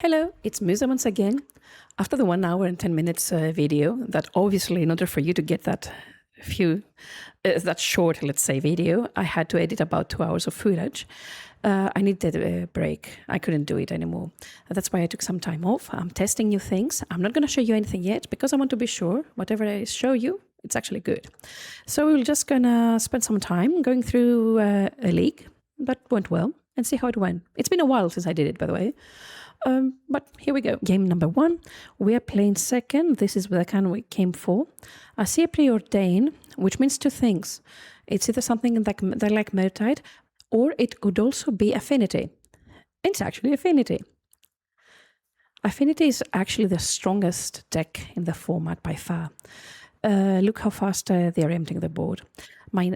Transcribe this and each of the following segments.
Hello, it's Musa once again. After the 1 hour and 10 minutes video, that obviously in order for you to get that that short, let's say, video, I had to edit about 2 hours of footage. I needed a break. I couldn't do it anymore. That's why I took some time off. I'm testing new things. I'm not going to show you anything yet because I want to be sure whatever I show you, it's actually good. So we're just going to spend some time going through a league that went well and see how it went. It's been a while since I did it, by the way. But here we go. Game number 1. We are playing second. This is the kind we came for. I see a preordain, which means two things. It's either something like Murtide, or it could also be Affinity. It's actually Affinity. Affinity is actually the strongest deck in the format by far. Look how fast they are emptying the board. My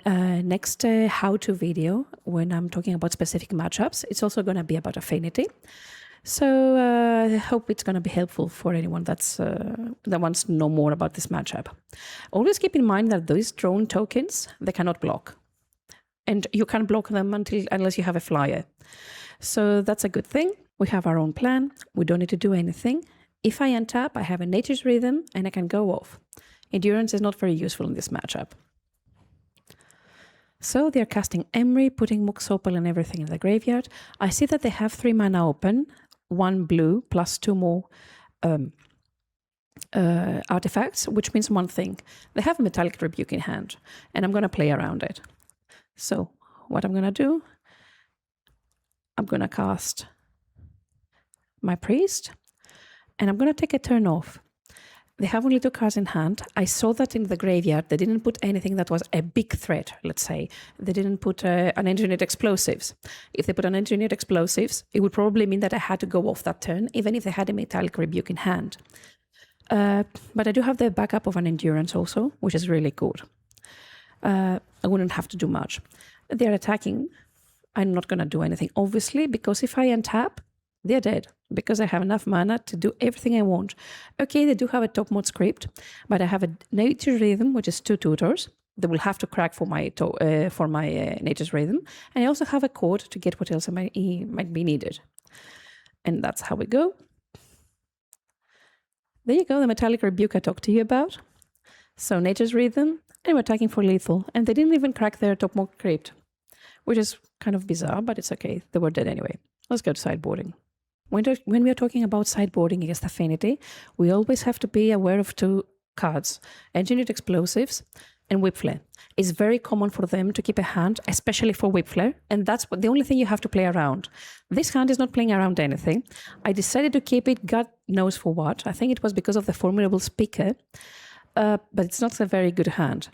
next how-to video, when I'm talking about specific matchups, it's also going to be about Affinity. So I hope it's going to be helpful for anyone that wants to know more about this matchup. Always keep in mind that those drone tokens, they cannot block. And you can't block them unless you have a flyer. So that's a good thing. We have our own plan. We don't need to do anything. If I untap, I have a Nature's Rhythm and I can go off. Endurance is not very useful in this matchup. So they're casting Emery, putting Moxopal and everything in the graveyard. I see that they have 3 mana open, 1 blue plus 2 more artifacts, which means one thing. They have a Metallic Rebuke in hand, and I'm going to play around it. So what I'm going to do, I'm going to cast my Priest, and I'm going to take a turn off. They have only 2 cards in hand. I saw that in the graveyard. They didn't put anything that was a big threat, let's say. They didn't put an engineered explosives. If they put an engineered explosives, it would probably mean that I had to go off that turn, even if they had a Metallic Rebuke in hand. But I do have the backup of an Endurance also, which is really good. I wouldn't have to do much. They're attacking. I'm not going to do anything, obviously, because if I untap, they're dead, because I have enough mana to do everything I want. Okay, they do have a top mod script, but I have a Nature's Rhythm, which is 2 tutors. They will have to crack for my Nature's Rhythm. And I also have a code to get what else might be needed. And that's how we go. There you go, the Metallic Rebuke I talked to you about. So Nature's Rhythm, and we're attacking for lethal. And they didn't even crack their top mod script, which is kind of bizarre, but it's okay. They were dead anyway. Let's go to sideboarding. When we are talking about sideboarding against Affinity, we always have to be aware of 2 cards, Engineered Explosives and Whipflare. It's very common for them to keep a hand, especially for Whipflare, and that's the only thing you have to play around. This hand is not playing around anything. I decided to keep it, God knows for what. I think it was because of the Formidable Speaker, but it's not a very good hand.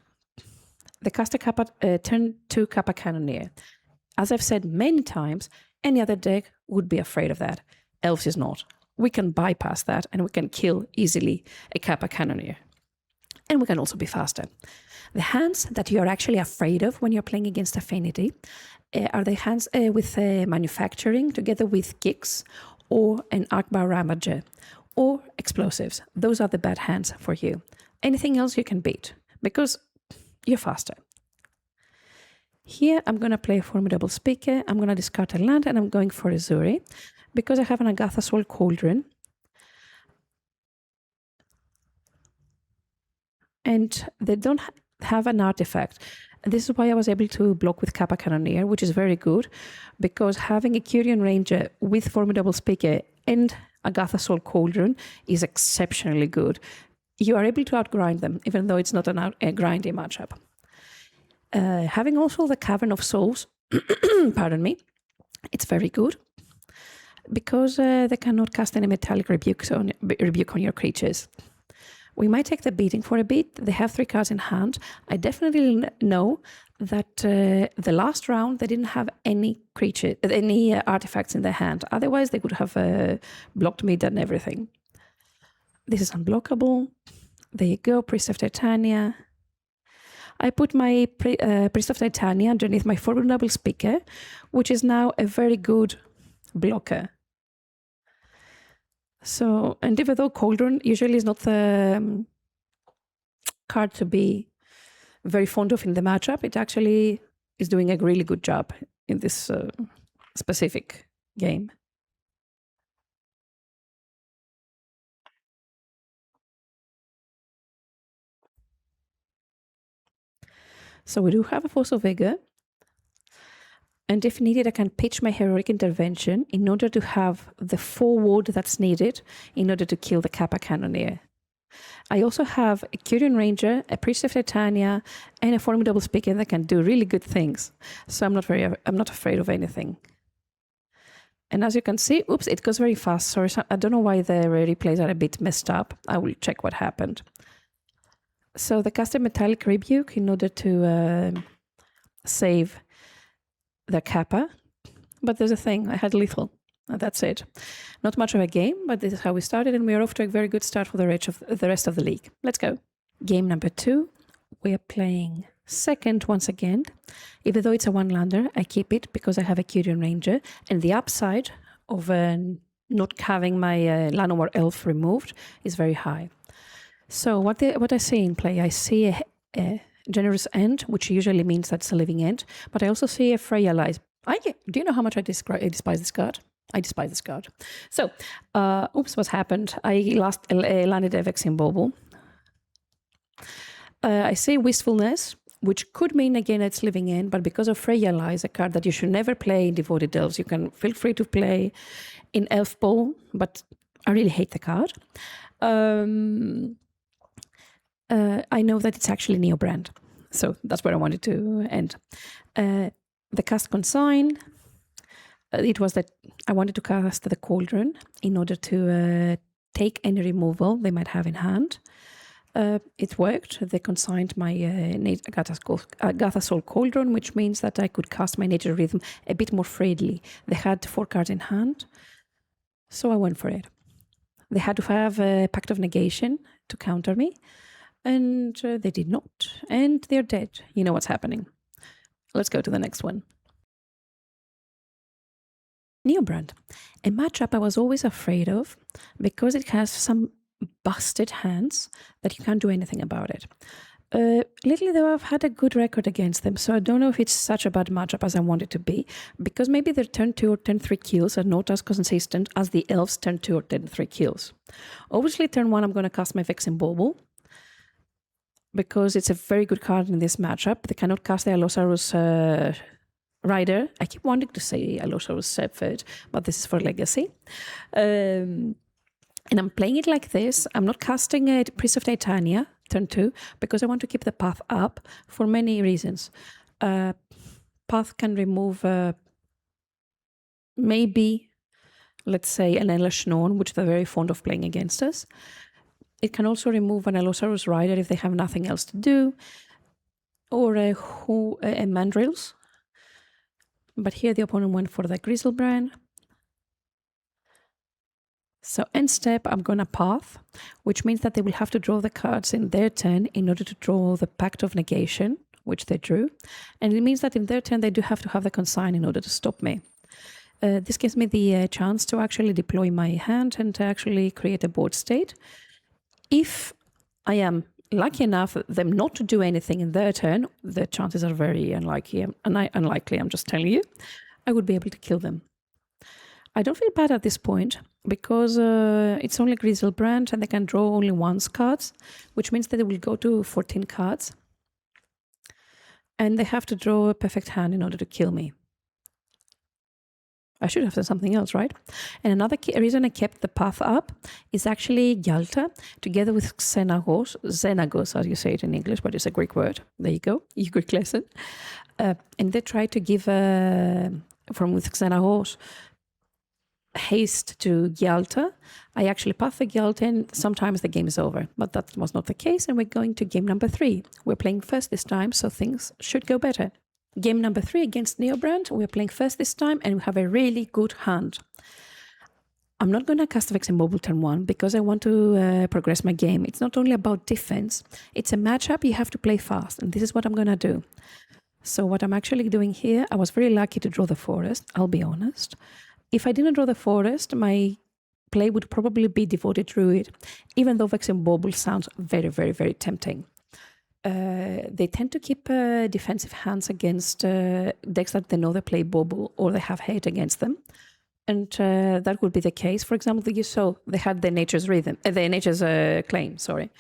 They cast a Kappa, turn 2 Kappa Cannoneer. As I've said many times, any other deck would be afraid of that. Elves is not. We can bypass that and we can kill easily a Kappa Cannoneer. And we can also be faster. The hands that you're actually afraid of when you're playing against Affinity are the hands with manufacturing together with kicks or an Arkbar Ramager or explosives. Those are the bad hands for you. Anything else you can beat because you're faster. Here I'm going to play a Formidable Speaker, I'm going to discard a land, and I'm going for Azuri because I have an Agatha Soul Cauldron. And they don't have an artifact. And this is why I was able to block with Kappa Cannoneer, which is very good, because having a Curian Ranger with Formidable Speaker and Agatha Soul Cauldron is exceptionally good. You are able to outgrind them, even though it's not a grindy matchup. Having also the Cavern of Souls, pardon me, it's very good because they cannot cast any Metallic Rebuke on your creatures. We might take the beating for a bit. They have 3 cards in hand. I definitely know that the last round they didn't have any artifacts in their hand. Otherwise, they would have blocked me, done everything. This is unblockable. There you go, Priest of Titania. I put my Priest of Titania underneath my Formidable Speaker, which is now a very good blocker. So, and even though Cauldron usually is not the card to be very fond of in the matchup, it actually is doing a really good job in this specific game. So we do have a Force of Vigor. And if needed, I can pitch my Heroic Intervention in order to have the forward that's needed in order to kill the Kappa Cannoneer. I also have a Curion Ranger, a Priest of Titania, and a Formidable Speaker that can do really good things. So I'm not afraid of anything. And as you can see, oops, it goes very fast. Sorry, I don't know why the replays are a bit messed up. I will check what happened. So they cast a Metallic Rebuke in order to save the Kappa. But there's a thing, I had lethal. That's it. Not much of a game, but this is how we started, and we are off to a very good start for the rest of the league. Let's go. Game number 2. We are playing second once again. Even though it's a one-lander, I keep it because I have a Curion Ranger, and the upside of not having my Llanowar Elf removed is very high. So what I see in play, I see a Generous End, which usually means that's a living end, but I also see a Freya Lies. Do you know how much I despise this card? I despise this card. So, oops, what happened? I landed a Vexing Bauble. I see Wistfulness, which could mean again it's living end, but because of Freya Lies, a card that you should never play in Devoted Elves, you can feel free to play in Elf Bowl, but I really hate the card. I know that it's actually Neobrand, so that's where I wanted to end. The cast Consign. It was that I wanted to cast the Cauldron in order to take any removal they might have in hand. It worked. They consigned my Agatha Soul Cauldron, which means that I could cast my Nature Rhythm a bit more freely. They had 4 cards in hand, so I went for it. They had to have a Pact of Negation to counter me, and they did not. And they're dead. You know what's happening. Let's go to the next one. Neobrand, a matchup I was always afraid of because it has some busted hands that you can't do anything about it. Lately, though, I've had a good record against them, so I don't know if it's such a bad matchup as I want it to be, because maybe their turn 2 or turn 3 kills are not as consistent as the Elves' turn 2 or turn 3 kills. Obviously, turn 1, I'm going to cast my Vexing Bauble, because it's a very good card in this matchup. They cannot cast the Allosaurus Rider. I keep wanting to say Allosaurus Shepherd, but this is for Legacy. And I'm playing it like this. I'm not casting a Priest of Titania, turn 2, because I want to keep the path up for many reasons. Path can remove maybe, let's say, an Elish Norn, which they're very fond of playing against us. It can also remove an Allosaurus Rider if they have nothing else to do, or a Mandrills. But here the opponent went for the Grizzlebrand. So end step, I'm going to path, which means that they will have to draw the cards in their turn in order to draw the Pact of Negation, which they drew. And it means that in their turn, they do have to have the Consign in order to stop me. This gives me the chance to actually deploy my hand and to actually create a board state. If I am lucky enough them not to do anything in their turn, the chances are very unlikely, I'm just telling you, I would be able to kill them. I don't feel bad at this point because it's only Grizzlebrand and they can draw only once cards, which means that they will go to 14 cards. And they have to draw a perfect hand in order to kill me. I should have said something else, right? And another reason I kept the path up is actually Yalta, together with Xenagos, as you say it in English, but it's a Greek word. There you go, your Greek lesson. And they tried to give, with Xenagos, haste to Yalta. I actually path the Yalta and sometimes the game is over, but that was not the case. And we're going to game number 3. We're playing first this time, so things should go better. Game number 3 against Neobrand. We're playing first this time and we have a really good hand. I'm not going to cast Vexing Bauble turn 1 because I want to progress my game. It's not only about defense. It's a matchup you have to play fast, and this is what I'm going to do. So what I'm actually doing here, I was very lucky to draw the forest, I'll be honest. If I didn't draw the forest, my play would probably be Devoted Druid, even though Vexing Bauble sounds very, very, very tempting. They tend to keep defensive hands against decks that they know they play Bauble or they have hate against them. And that would be the case. For example, you saw they had the Nature's Claim, sorry.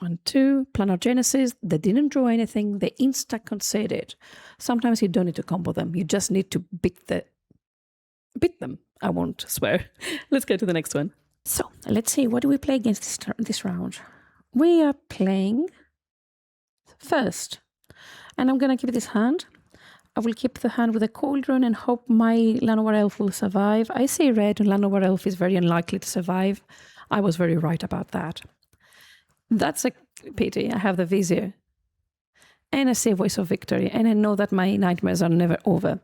1, 2, Planar Genesis. They didn't draw anything. They insta-conceded. Sometimes you don't need to combo them. You just need to beat them. I won't swear. Let's go to the next one. So let's see, what do we play against this round? We are playing first. And I'm going to keep this hand. I will keep the hand with a cauldron and hope my Llanowar Elf will survive. I say red and Llanowar Elf is very unlikely to survive. I was very right about that. That's a pity. I have the Vizier. And I say Voice of Victory. And I know that my nightmares are never over.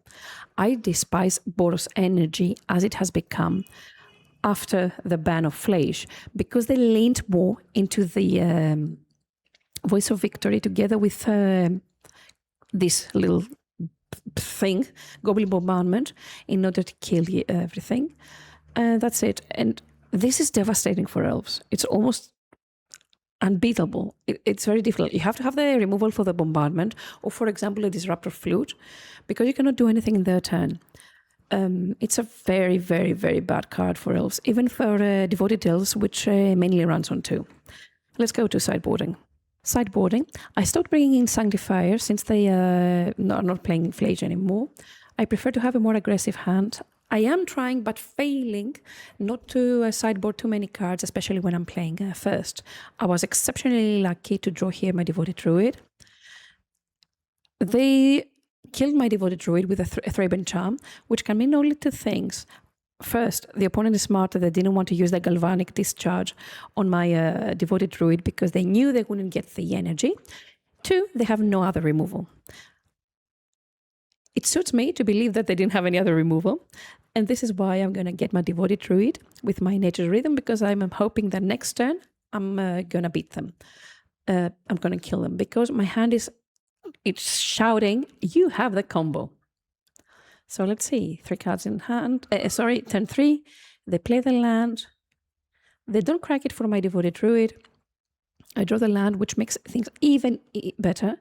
I despise Boros Energy as it has become after the ban of Fleisch, because they leaned more into the Voice of Victory together with this little thing, Goblin Bombardment, in order to kill everything. That's it. And this is devastating for elves. It's almost unbeatable. It's very difficult. You have to have the removal for the bombardment, or for example, a Disruptor Flute, because you cannot do anything in their turn. It's a very, very, very bad card for elves, even for Devoted Elves, which mainly runs on 2. Let's go to sideboarding. Sideboarding, I stopped bringing in Sanctifier since they are not playing Flage anymore. I prefer to have a more aggressive hand. I am trying, but failing, not to sideboard too many cards, especially when I'm playing first. I was exceptionally lucky to draw here my Devoted Druid. They killed my Devoted Druid with a Thraben Charm, which can mean only 2 things. First, the opponent is smarter. They didn't want to use the Galvanic Discharge on my Devoted Druid because they knew they wouldn't get the energy. 2, they have no other removal. It suits me to believe that they didn't have any other removal. And this is why I'm going to get my Devoted Druid with my Nature's Rhythm, because I'm hoping that next turn I'm going to beat them. I'm going to kill them because my hand it's shouting, you have the combo. So let's see, 3 cards in hand. Turn 3. They play the land. They don't crack it for my Devoted Druid. I draw the land, which makes things even better.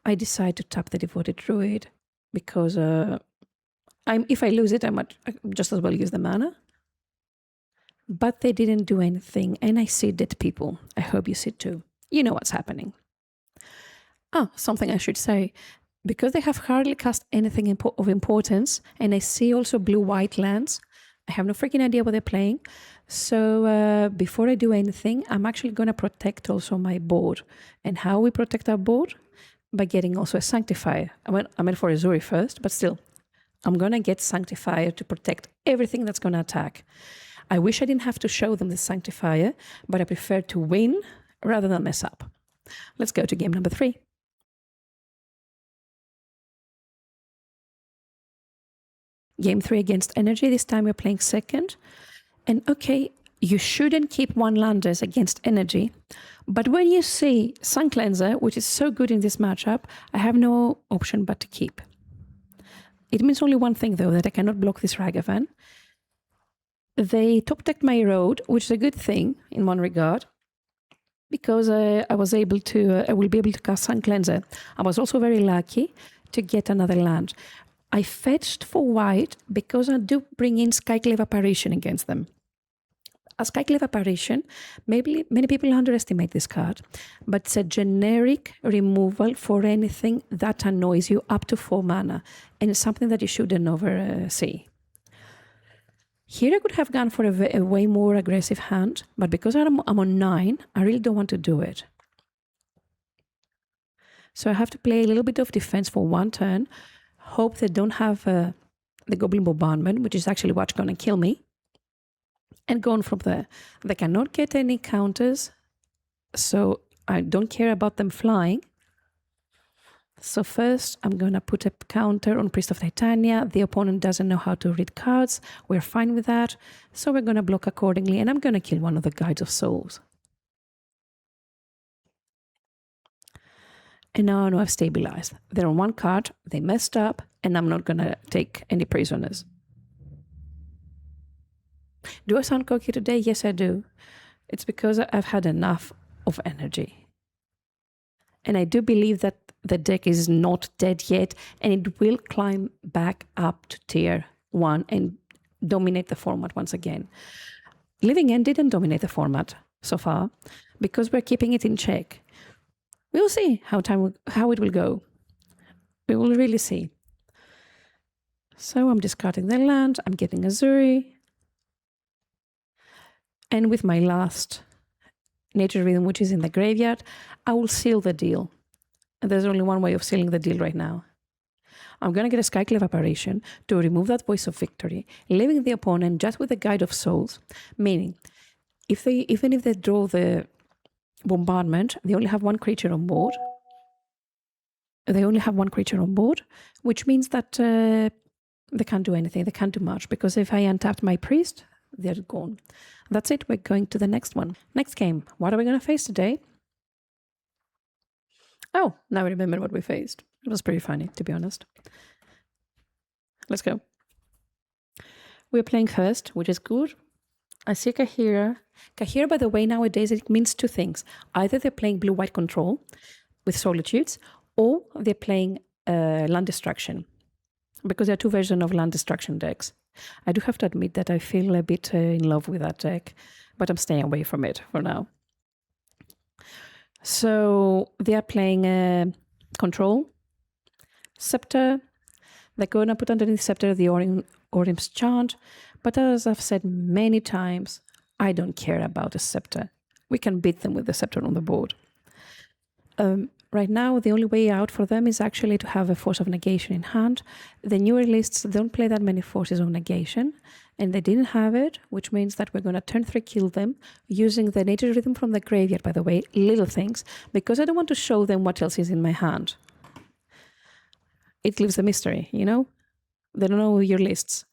I decide to tap the Devoted Druid because if I lose it, I might just as well use the mana. But they didn't do anything, and I see dead people. I hope you see it too. You know what's happening. Something I should say. Because they have hardly cast anything of importance, and I see also blue-white lands, I have no freaking idea what they're playing. So before I do anything, I'm actually going to protect also my board. And how we protect our board? By getting also a Sanctifier. I went for Azuri first, but still, I'm going to get Sanctifier to protect everything that's going to attack. I wish I didn't have to show them the Sanctifier, but I prefer to win rather than mess up. Let's go to game number 3. Game 3 against Energy. This time we're playing second. And okay, you shouldn't keep 1-landers against Energy. But when you see Sun Cleanser, which is so good in this matchup, I have no option but to keep. It means only one thing, though, that I cannot block this Ragavan. They top-decked my road, which is a good thing in one regard, because I will be able to cast Sun Cleanser. I was also very lucky to get another land. I fetched for white because I do bring in Skyclave Apparition against them. A Skyclave Apparition, maybe many people underestimate this card, but it's a generic removal for anything that annoys you up to 4 mana, and it's something that you shouldn't oversee. Here I could have gone for a way more aggressive hand, but because I'm on 9, I really don't want to do it. So I have to play a little bit of defense for 1 turn, hope they don't have the Goblin Bombardment, which is actually what's going to kill me, and go on from there. They cannot get any counters, so I don't care about them flying. So first, I'm going to put a counter on Priest of Titania. The opponent doesn't know how to read cards. We're fine with that. So we're going to block accordingly, and I'm going to kill one of the Guides of Souls. And now I know I've stabilized. They're on 1 card, they messed up, and I'm not going to take any prisoners. Do I sound cocky today? Yes, I do. It's because I've had enough of energy. And I do believe that the deck is not dead yet, and it will climb back up to tier 1 and dominate the format once again. Living End didn't dominate the format. so far, because we're keeping it in check. We'll see how it will go. We will really see. So I'm discarding the land, I'm getting Azuri. And with my last Nature Rhythm, which is in the graveyard, I will seal the deal. And there's only one way of sealing the deal right now. I'm going to get a Skyclave Apparition to remove that Voice of Victory, leaving the opponent just with the Guide of Souls, meaning even if they draw the Bombardment, they only have one creature on board. Which means that they can't do anything. They can't do much, because if I untapped my priest, they're gone. That's it. We're going to the next one. Next game. What are we going to face today? Oh, now I remember what we faced. It was pretty funny, to be honest. Let's go. We're playing first, which is good. I see Kahira. Kahira, by the way, nowadays it means two things. Either they're playing blue-white control with Solitudes, or they're playing land destruction, because there are two versions of land destruction decks. I do have to admit that I feel a bit in love with that deck, but I'm staying away from it for now. So they are playing control, Scepter. They're going to put underneath Scepter the Orim's Chant, but as I've said many times, I don't care about the Scepter. We can beat them with the Scepter on the board. Right now, the only way out for them is actually to have a Force of Negation in hand. The newer lists don't play that many Forces of Negation, and they didn't have it, which means that we're going to turn 3 kill them using the Nature Rhythm from the graveyard, by the way, little things, because I don't want to show them what else is in my hand. It leaves a mystery, you know? They don't know your lists.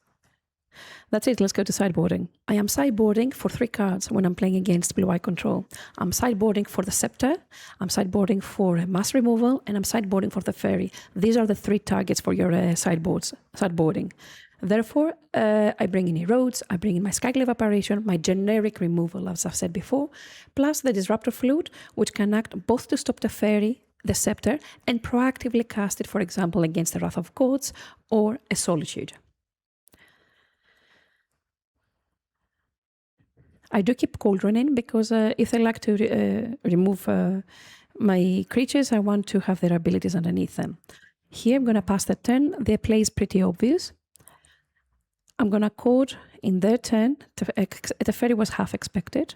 That's it, let's go to sideboarding. I am sideboarding for 3 cards when I'm playing against blue-white control. I'm sideboarding for the Scepter, I'm sideboarding for mass removal, and I'm sideboarding for the Fairy. These are the 3 targets for your sideboarding. Therefore, I bring in Erodes, I bring in my Skyclave Apparition, my generic removal, as I've said before, plus the Disruptor Flute, which can act both to stop the Fairy, the Scepter, and proactively cast it, for example, against the Wrath of Gods or a Solitude. I do keep Cauldron in because if I like to remove my creatures, I want to have their abilities underneath them. Here I'm going to pass the turn. Their play is pretty obvious. I'm going to code in their turn. The Fairy was half expected.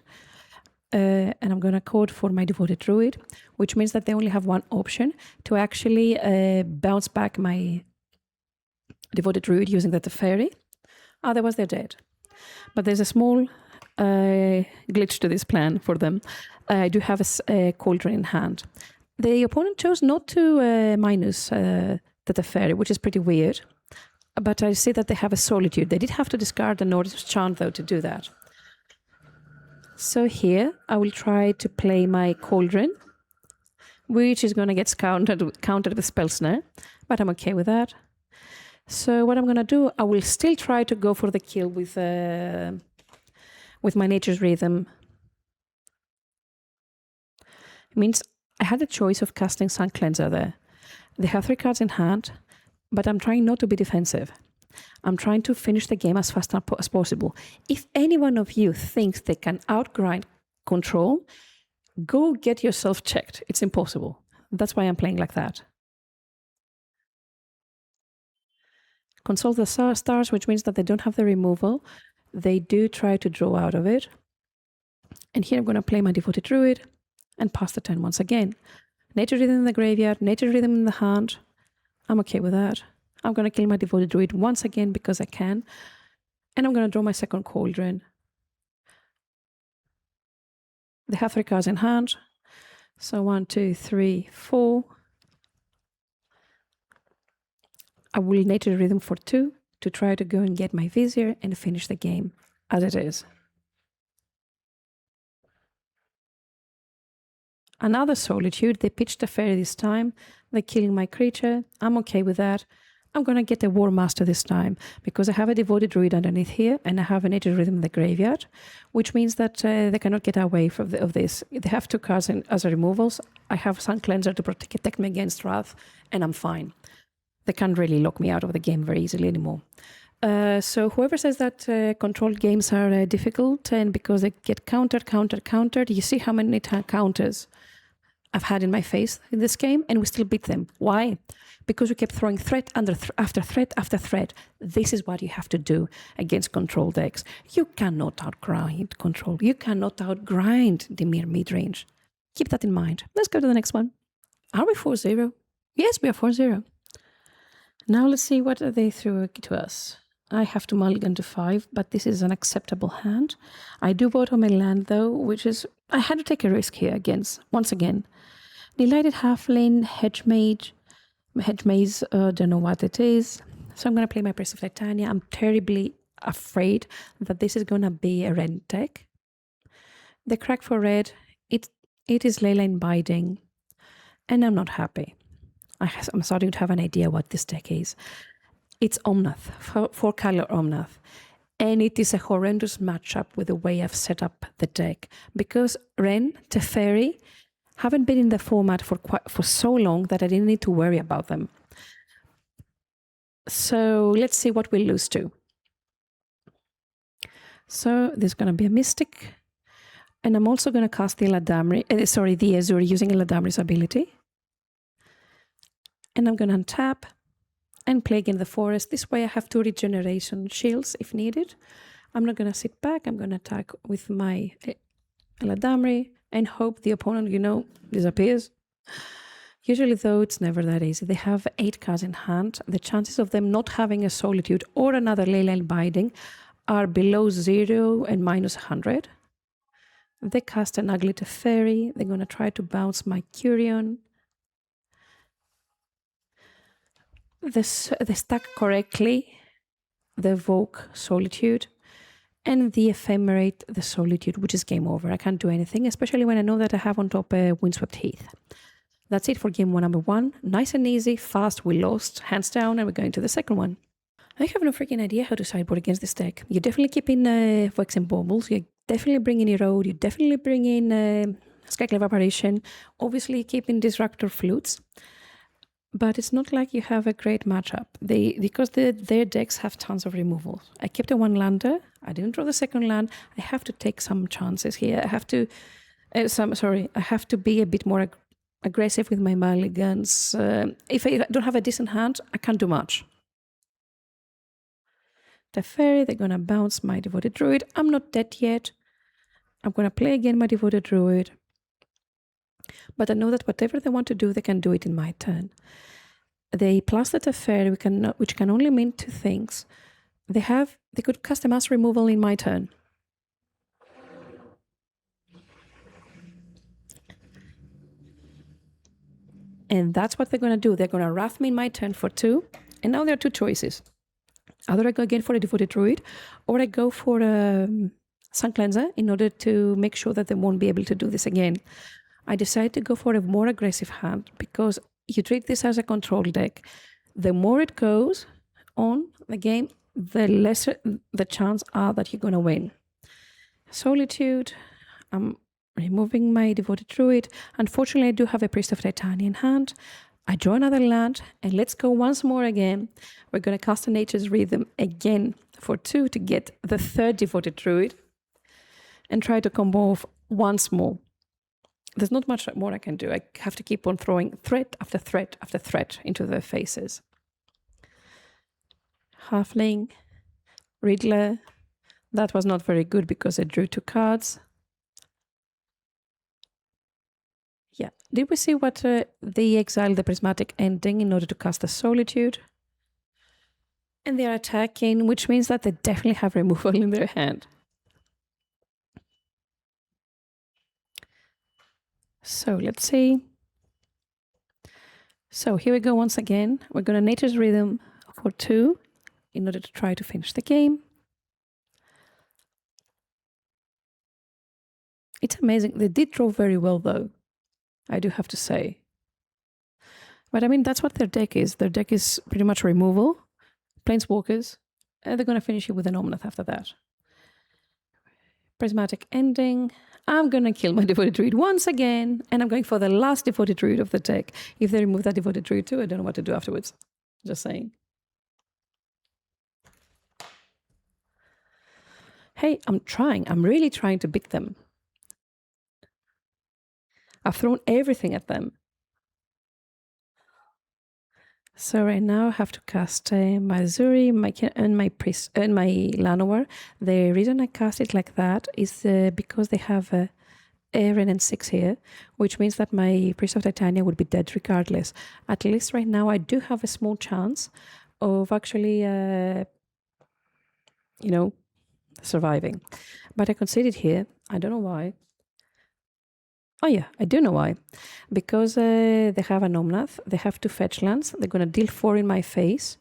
And I'm going to code for my Devoted Druid, which means that they only have one option to actually bounce back my Devoted Druid using the Fairy. Otherwise, they're dead. But there's a small glitch to this plan for them. I do have a Cauldron in hand. The opponent chose not to minus the Teferi, which is pretty weird. But I see that they have a Solitude. They did have to discard the Nordic Chant, though, to do that. So here, I will try to play my Cauldron, which is going to get countered with Spell Snare, but I'm okay with that. So what I'm going to do, I will still try to go for the kill with my Nature's Rhythm. It means I had a choice of casting Sun Cleanser there. They have 3 cards in hand, but I'm trying not to be defensive. I'm trying to finish the game as fast as possible. If any one of you thinks they can outgrind control, go get yourself checked. It's impossible. That's why I'm playing like that. Consult the stars, which means that they don't have the removal. They do try to draw out of it. And here I'm going to play my Devoted Druid and pass the turn once again. Nature Rhythm in the graveyard, Nature Rhythm in the hand. I'm okay with that. I'm going to kill my Devoted Druid once again because I can. And I'm going to draw my second Cauldron. They have 3 cards in hand. So 1, 2, 3, 4. I will Nature Rhythm for 2 to try to go and get my Vizier and finish the game as it is. Another Solitude. They pitched a Fairy this time. They're killing my creature. I'm okay with that. I'm going to get a War Master this time because I have a Devoted Druid underneath here and I have a Nature Rhythm in the graveyard, which means that they cannot get away of this. They have 2 cards as removals. I have Sun Cleanser to protect me against Wrath, and I'm fine. They can't really lock me out of the game very easily anymore. So whoever says that controlled games are difficult and because they get countered, you see how many counters I've had in my face in this game, and we still beat them. Why? Because we kept throwing threat after threat after threat. This is what you have to do against control decks. You cannot outgrind control. You cannot outgrind the mere mid-range. Keep that in mind. Let's go to the next one. Are we 4-0? Yes, we are 4-0. Now let's see what they threw to us. I have to mulligan to 5, but this is an acceptable hand. I do vote on my land though, which is, I had to take a risk here once again. Delighted Halfling, Hedge Maze, don't know what it is. So I'm going to play my Priest of Titania. I'm terribly afraid that this is going to be a red deck. The crack for red, it is Leyline Binding, and I'm not happy. I'm starting to have an idea what this deck is. It's Omnath, 4-color Omnath. And it is a horrendous matchup with the way I've set up the deck. Because Ren, Teferi, haven't been in the format for so long that I didn't need to worry about them. So let's see what we lose to. So there's going to be a Mystic. And I'm also going to cast the the Azure using Eladamri's ability. And I'm going to untap and play again the forest. This way I have 2 regeneration shields if needed. I'm not going to sit back. I'm going to attack with my Eladamri and hope the opponent, disappears. Usually, though, it's never that easy. They have 8 cards in hand. The chances of them not having a Solitude or another Leyline Binding are below 0 and minus 100. They cast an ugly Teferi. They're going to try to bounce my Curion. They stack correctly the Evoke Solitude and the Ephemerate the Solitude, which is game over. I can't do anything, especially when I know that I have on top a Windswept Heath. That's it for game number 1. Nice and easy, fast, we lost, hands down, and we're going to the second one. I have no freaking idea how to sideboard against this deck. You definitely keep in Vox and Baubles, you definitely bring in Erode, you definitely bring in Skyclave Apparition, obviously keep in Disruptor Flutes. But it's not like you have a great matchup. Because their decks have tons of removals. I kept a 1-lander. I didn't draw the second land. I have to take some chances here. I have to be a bit more aggressive with my mulligans. If I don't have a decent hand, I can't do much. Teferi, they're going to bounce my Devoted Druid. I'm not dead yet. I'm going to play again my Devoted Druid. But I know that whatever they want to do, they can do it in my turn. They plus the Teferi, which can only mean 2 things. They could cast a mass removal in my turn. And that's what they're going to do. They're going to wrath me in my turn for 2. And now there are 2 choices. Either I go again for a Devoted Druid, or I go for a Sun Cleanser in order to make sure that they won't be able to do this again. I decided to go for a more aggressive hand because you treat this as a control deck. The more it goes on the game, the lesser the chance are that you're going to win. Solitude, I'm removing my Devoted Druid. Unfortunately, I do have a Priest of Titania in hand. I draw another land, and let's go once more again. We're going to cast a Nature's Rhythm again for 2 to get the 3rd Devoted Druid and try to combo off once more. There's not much more I can do. I have to keep on throwing threat after threat after threat into their faces. Halfling, Riddler. That was not very good because I drew 2 cards. Yeah. Did we see what they exiled the Prismatic Ending in order to cast a Solitude? And they are attacking, which means that they definitely have removal in their hand. So let's see. So here we go once again. We're going to Nature's Rhythm for 2 in order to try to finish the game. It's amazing. They did draw very well though, I do have to say. But I mean, that's what their deck is. Their deck is pretty much removal, Planeswalkers, and they're going to finish it with an Omnath after that. Prismatic Ending. I'm going to kill my Devoted Druid once again, and I'm going for the last Devoted Druid of the deck. If they remove that Devoted Druid too, I don't know what to do afterwards. Just saying. Hey, I'm really trying to beat them. I've thrown everything at them. So right now I have to cast my Zuri, and my Priest, and my Llanowar. The reason I cast it like that is because they have a Eren and 6 here, which means that my Priest of Titania would be dead regardless. At least right now I do have a small chance of actually, surviving. But I conceded here. I don't know why. Oh yeah, I do know why. Because they have an Omnath, they have 2 fetch lands, they're going to deal 4 in my face.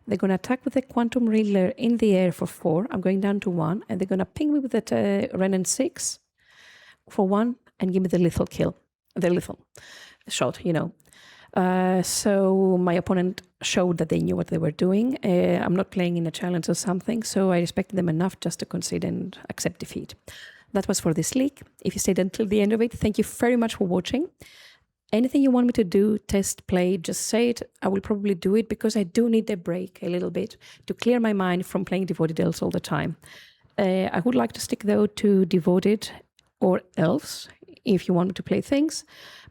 They're going to attack with the Quantum Riddler in the air for 4. I'm going down to 1, and they're going to ping me with that Ren and 6 for 1 and give me the lethal kill. The lethal shot, So my opponent showed that they knew what they were doing. I'm not playing in a challenge or something, so I respected them enough just to concede and accept defeat. That was for this league. If you stayed until the end of it, thank you very much for watching. Anything you want me to do, test, play, just say it. I will probably do it because I do need a break a little bit to clear my mind from playing Devoted Elves all the time. I would like to stick though to Devoted or Elves if you want me to play things.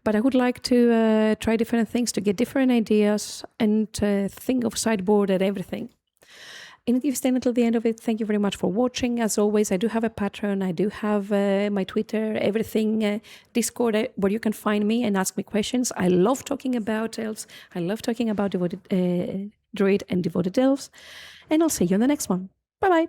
But I would like to try different things to get different ideas and think of sideboard and everything. And if you stayed until the end of it, thank you very much for watching. As always, I do have a Patreon, I do have my Twitter, everything, Discord, where you can find me and ask me questions. I love talking about elves. I love talking about Devoted Druid and Devoted Elves. And I'll see you in the next one. Bye-bye.